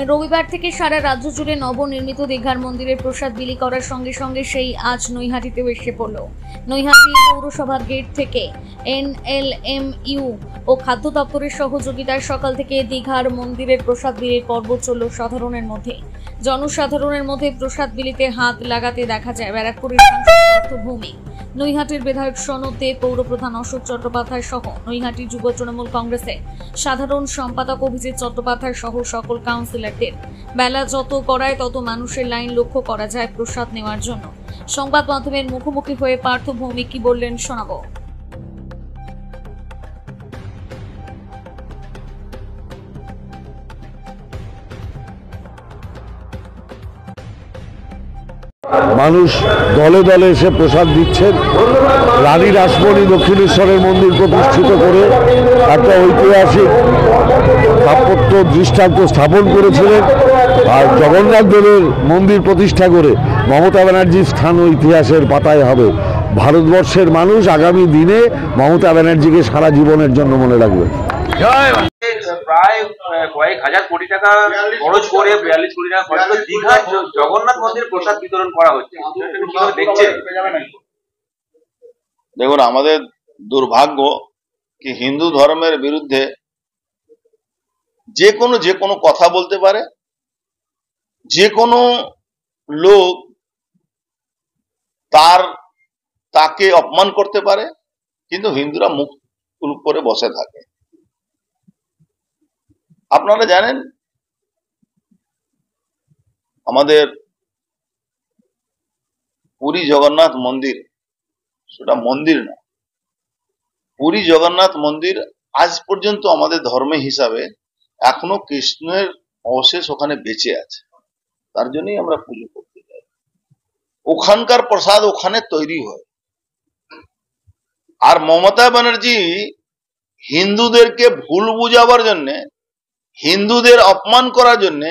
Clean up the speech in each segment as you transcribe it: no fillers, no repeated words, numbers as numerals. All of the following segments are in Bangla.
রবিবার থেকে সারা রাজ্য জুড়ে নবনির্মিত দীঘার মন্দিরের প্রসাদ বিলি করার সঙ্গে সঙ্গে সেই আজ নৈহাটিতেও এসে পড়ল। নৈহাটি পৌরসভার গেট থেকে NLMU ও খাদ্য দপ্তরের সহযোগিতায় সকাল থেকে দীঘার মন্দিরের প্রসাদ বিলির পর্ব চলল সাধারণের মধ্যে। জনসাধারণের মধ্যে প্রসাদ বিলিতে হাত লাগাতে দেখা যায় ব্যারাকপুরের সাংসদ পার্থ ভৌমিক, নৈহাটির বিধায়ক সনদ দে, পৌরপ্রধান অশোক চট্টোপাধ্যায় সহ নৈহাটি যুব তৃণমূল কংগ্রেসের সাধারণ সম্পাদক অভিজিৎ চট্টোপাধ্যায় সহ সকল কাউন্সিলরদের। বেলা যত গড়ায় তত মানুষের লাইন লক্ষ্য করা যায় প্রসাদ নেওয়ার জন্য। সংবাদ মাধ্যমের মুখোমুখি হয়ে পার্থ ভৌমিক কি বললেন শোনাবো। মানুষ দলে দলে এসে প্রসাদ দিচ্ছেন। রানী রাসমণি দক্ষিণেশ্বরের মন্দির প্রতিষ্ঠিত করে একটা ঐতিহাসিক স্থাপত্য দৃষ্টান্ত স্থাপন করেছিলেন, আর জগন্নাথ দেবের মন্দির প্রতিষ্ঠা করে মমতা ব্যানার্জির স্থান ইতিহাসের পাতায় হবে। ভারতবর্ষের মানুষ আগামী দিনে মমতা ব্যানার্জিকে সারা জীবনের জন্য মনে রাখবে। প্রায় কয়েক হাজার কোটি টাকা খরচ করে 42 কোটি টাকা খরচ করে দীঘার জগন্নাথ মন্দির প্রসাদ বিতরণ করা হচ্ছে, কিভাবে দেখছেন? দেখুন, আমাদের দুর্ভাগ্য কি হিন্দু ধর্মের বিরুদ্ধে যে কোনো কথা বলতে পারে, যে কোনো লোক তাকে অপমান করতে পারে, কিন্তু হিন্দুরা মুখ করে বসে থাকে। আপনারা জানেন আমাদের পুরী জগন্নাথ মন্দির, সেটা মন্দির না, পুরী জগন্নাথ মন্দির আজ পর্যন্ত আমাদের ধর্মে হিসাবে এখনো কৃষ্ণের অবশেষ ওখানে বেঁচে আছে। তার জন্যই আমরা পুজো করতে যাই। ওখানকার প্রসাদ ওখানে তৈরি হয়। আর মমতা ব্যানার্জি হিন্দুদেরকে ভুল বুঝাবার জন্য, হিন্দুদের অপমান করার জন্য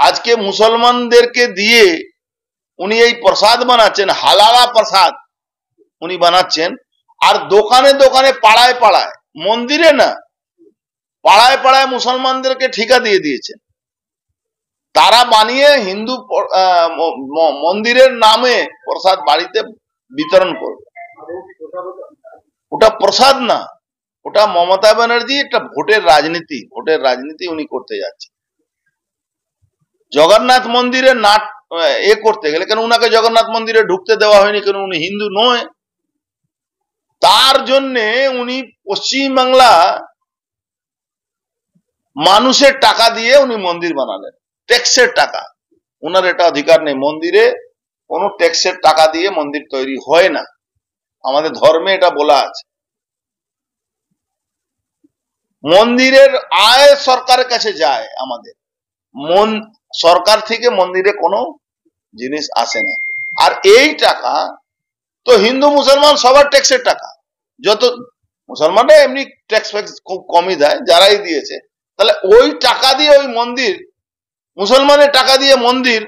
আজকে মুসলমানদেরকে দিয়ে উনি এই প্রসাদ বানাচ্ছেন, হালালা প্রসাদ উনি বানাচ্ছেন। আর দোকানে দোকানে, পাড়ায় পাড়ায়, মন্দিরে না, পাড়ায় পাড়ায় মুসলমানদেরকে ঠিকা দিয়ে দিয়েছেন। তারা বানিয়ে হিন্দু মন্দিরের নামে প্রসাদ বাড়িতে বিতরণ করবে। ওটা প্রসাদ না, ওটা মমতা ব্যানার্জি একটা ভোটের রাজনীতি উনি করতে যাচ্ছে। জগন্নাথ মন্দিরে করতে গেলে, কেন উনাকে জগন্নাথ মন্দিরে ঢুকতে দেওয়া হয়নি, কেন উনি হিন্দু নয়। তার জন্যে উনি পশ্চিমবাংলা মানুষের টাকা দিয়ে উনি মন্দির বানালেন, ট্যাক্সের টাকা। উনার এটা অধিকার নেই, মন্দিরে কোনো ট্যাক্সের টাকা দিয়ে মন্দির তৈরি হয় না। আমাদের ধর্মে এটা বলা আছে। মন্দিরের আয় সরকারের কাছে যায়, আমাদের সরকার থেকে মন্দিরে কোনো জিনিস আসে না। আর এই টাকা তো হিন্দু মুসলমান সবার ট্যাক্সের টাকা। যত মুসলমানরা এমনি ট্যাক্স ফ্যাক্স খুব কমই দেয়, যারাই দিয়েছে, তাহলে ওই টাকা দিয়ে ওই মন্দির, মুসলমানের টাকা দিয়ে মন্দির,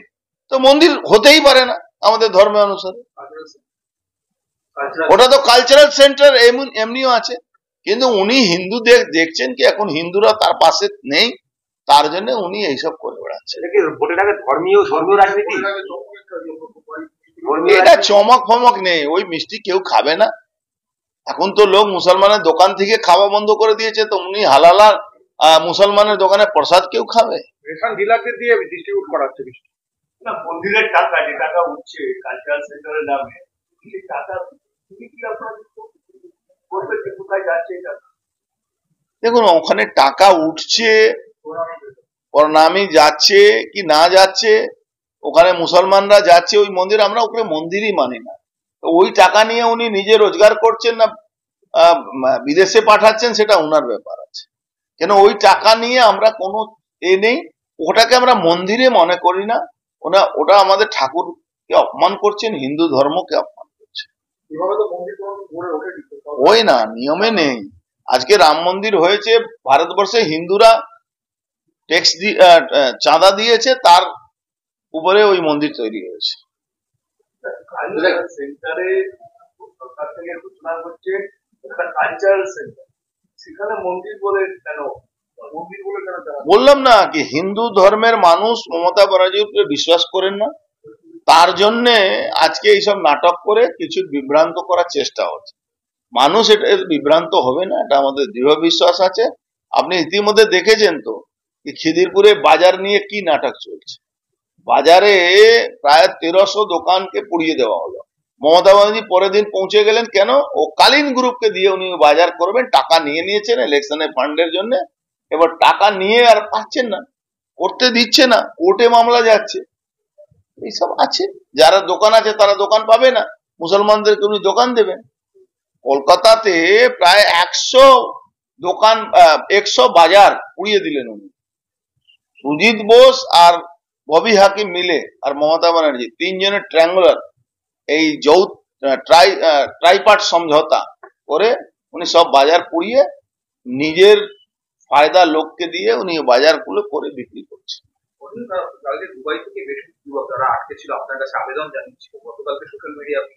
তো মন্দির হতেই পারে না আমাদের ধর্ম অনুসারে। ওটা তো কালচারাল সেন্টার এমনিও আছে, কিন্তু উনি হিন্দুদের দেখছেন কি এখন হিন্দুরা তার পাশে নেই, তার জন্য উনি এইসব করে বেড়াচ্ছেন। এটা চমক ফমক নেই, ওই মিষ্টি কেউ খাবে না। এখন তো লোক মুসলমানের দোকান থেকে খাওয়া বন্ধ করে দিয়েছে, তো উনি হালালা মুসলমানের দোকানে প্রসাদ কেউ খাবে? রেশন ডিলারদের দিয়ে ডিস্ট্রিবিউট করা হচ্ছে না, মন্দিরের টাকা যে টাকা উঠছে কালচারাল সেন্টারের নামে, সেই টাকা কি আপনারা করবে, কোথায় যাচ্ছে এটা? দেখুন, ওখানে টাকা উঠছে, প্রণামী যাচ্ছে কি না যাচ্ছে, ওখানে মুসলমানরা যাচ্ছে ওই মন্দির, আমরা ওখানে মন্দিরই মানি না। তো ওই টাকা নিয়ে উনি নিজে রোজগার করছেন না বিদেশে পাঠাচ্ছেন, সেটা ওনার ব্যাপার আছে। কেন ওই টাকা নিয়ে আমরা কোনো নেই, ওটাকে আমরা মন্দিরে মনে করি না। ওটা আমাদের ঠাকুরকে অপমান করছেন, হিন্দু ধর্মকে অপমান করছেন। ওই না, নিয়মে নেই। আজকে রাম মন্দির হয়েছে, ভারতবর্ষে হিন্দুরা ট্যাক্স চাঁদা দিয়েছে, তার উপরে ওই মন্দির তৈরি হয়েছে। সেখানে মন্দির বলে কেন মন্দির বলে কেন চালাচ্ছে? বললাম না কি হিন্দু ধর্মের মানুষ মমতা ব্যানার্জির উপরে বিশ্বাস করেন না, তার জন্য আজকে এইসব নাটক করে কিছু বিভ্রান্ত করার চেষ্টা হচ্ছে। মানুষ এটা বিভ্রান্ত হবে না, এটা আমাদের দৃঢ় বিশ্বাস আছে। আপনি ইতিমধ্যে দেখেছেন তো খিদিরপুরে বাজার নিয়ে কি নাটক চলছে। বাজারে প্রায় 1300 দোকানকে পুড়িয়ে দেওয়া হলো। মমতা ব্যানার্জি পরের দিন পৌঁছে গেলেন, কেন? ও কালীন গ্রুপকে দিয়ে উনি বাজার করবেন, টাকা নিয়ে নিয়েছেন ইলেকশনের ফান্ডের জন্য। এবার টাকা নিয়ে আর পাচ্ছেন না, করতে দিচ্ছে না, কোর্টে মামলা যাচ্ছে। এইসব আছে, যারা দোকান আছে তারা দোকান পাবে না, মুসলমানদেরকে উনি দোকান দেবেন। কলকাতাতে প্রায় 100 দোকান 100 বাজার পুড়িয়ে দিলেন উনি। সুজিত বোস আর ববি হাকিম মিলে আর মমতা ব্যানার্জি তিনজনের ট্রায়াঙ্গুলার এই যৌথ ট্রাইপার্ট সমঝোতা করে উনি সব বাজার পুড়িয়ে নিজের ফায়দা লোককে দিয়ে উনি বাজারগুলো করে বিক্রি করছে। কালকে দুবাই থেকে বেশ কিছু যুবক যারা আটকে ছিল আপনার কাছে আবেদন জানিয়েছিল, গতকালকে সোশ্যাল মিডিয়া আপনি